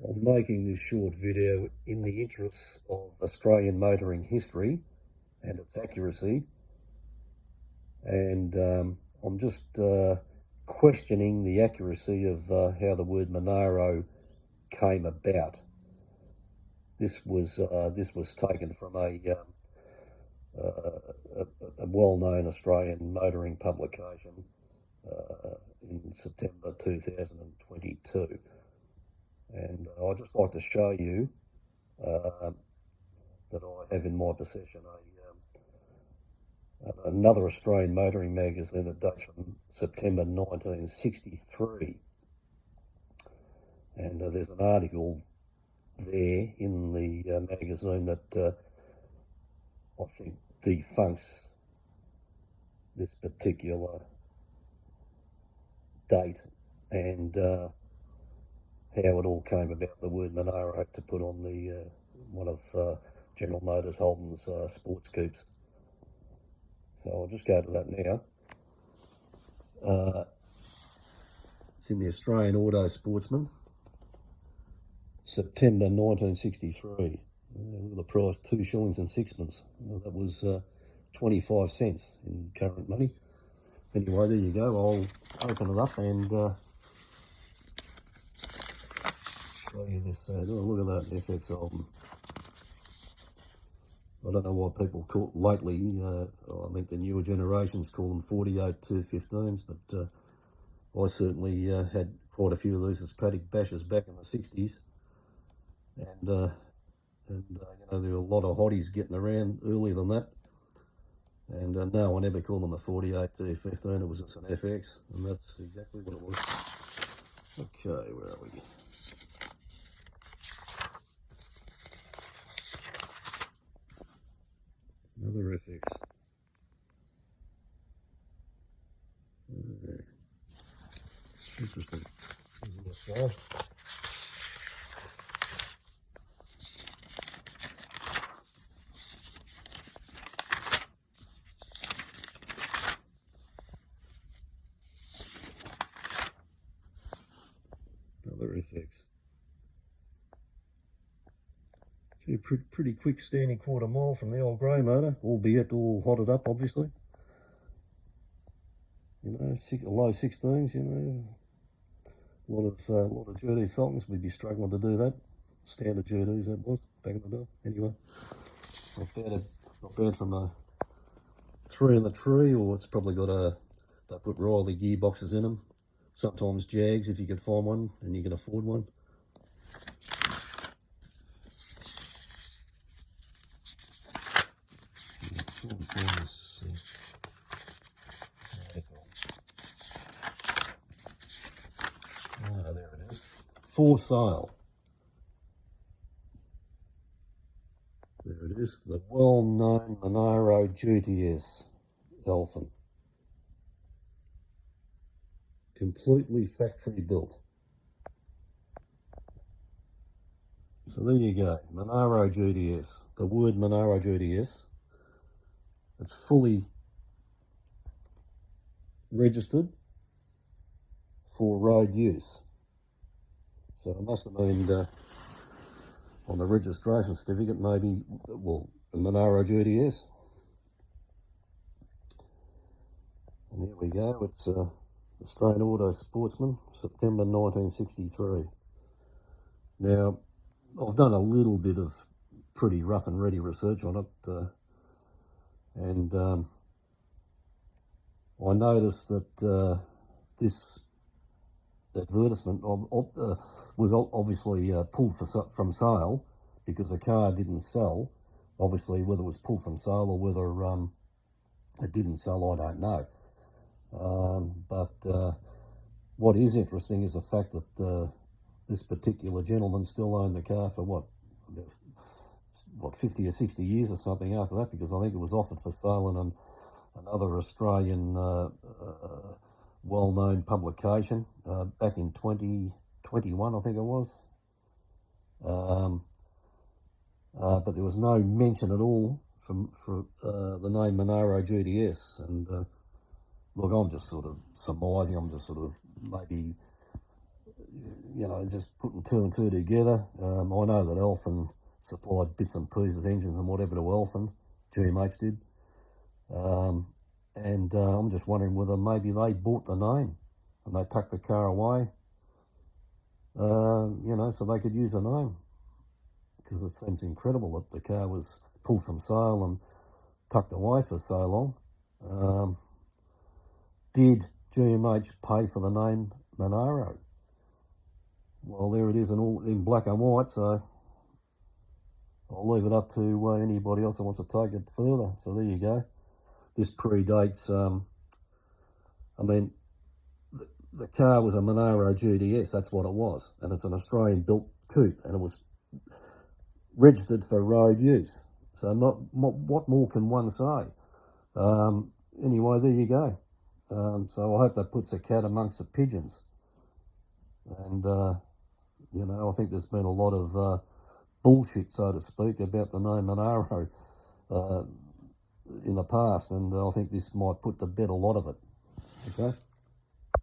I'm making this short video in the interests of Australian motoring history and its accuracy, and I'm just questioning the accuracy of how the word Monaro came about. This was taken from a well-known Australian motoring publication in September 2022. And I'd just like to show you that I have in my possession another Australian motoring magazine that dates from September 1963. And there's an article there in the magazine that I think defunks this particular date and how it all came about, the word Monaro to put on the one of General Motors Holden's sports coupes. So I'll just go to that now. It's in the Australian Auto Sportsman, September 1963. The price, 2 shillings and 6pence. That was 25 cents in current money. Anyway, there you go. I'll open it up and show you this. Look at that FX Holden. I don't know why people call it lately. I think the newer generations call them 48 215s, but I certainly had quite a few of these as paddock bashes back in the 60s. And you know, there were a lot of hotties getting around earlier than that. And no, I never called them a 48 215, it was just an FX, and that's exactly what it was. Okay, where are we? Another FX. Interesting. Another FX. Pretty quick standing quarter mile from the old grey motor, albeit all hotted up, obviously. You know, low 16s. You know, a lot of GT Falcons would be struggling to do that. Standard GTs that was back in the day. Anyway, not bad from a 3 in the tree, or it's probably got they put Riley gearboxes in them. Sometimes Jags if you can find one and you can afford one. There it is. For sale. There it is. The well-known Monaro GTS Elephant. Completely factory built. So there you go. Monaro GTS. The word Monaro GTS. It's fully registered for road use. So it must have been on the registration certificate, maybe, well, a Monaro GTS. And here we go. It's Australian Auto Sportsman, September 1963. Now, I've done a little bit of pretty rough and ready research on it, and I noticed that this advertisement was obviously pulled from sale, because the car didn't sell. Obviously, whether it was pulled from sale or whether it didn't sell, I don't know. But what is interesting is the fact that this particular gentleman still owned the car for what 50 or 60 years or something after that, because I think it was offered for sale in another Australian well-known publication back in 2021, I think it was. But there was no mention at all for the name Monaro GTS. And look, I'm just sort of surmising, I'm just sort of maybe, you know, just putting two and two together. I know that Elfin supplied bits and pieces, engines and whatever to Elfin, GMH did. I'm just wondering whether maybe they bought the name and they tucked the car away, you know, so they could use the name. Because it seems incredible that the car was pulled from sale and tucked away for so long. Did GMH pay for the name Monaro? Well, there it is in black and white, so I'll leave it up to anybody else that wants to take it further. So there you go. This predates, I mean, the car was a Monaro GTS, that's what it was. And it's an Australian-built coupe, and it was registered for road use. So what more can one say? Anyway, there you go. So I hope that puts a cat amongst the pigeons. And, you know, I think there's been a lot of bullshit, so to speak, about the name Monaro in the past. And I think this might put to bed a lot of it. Okay?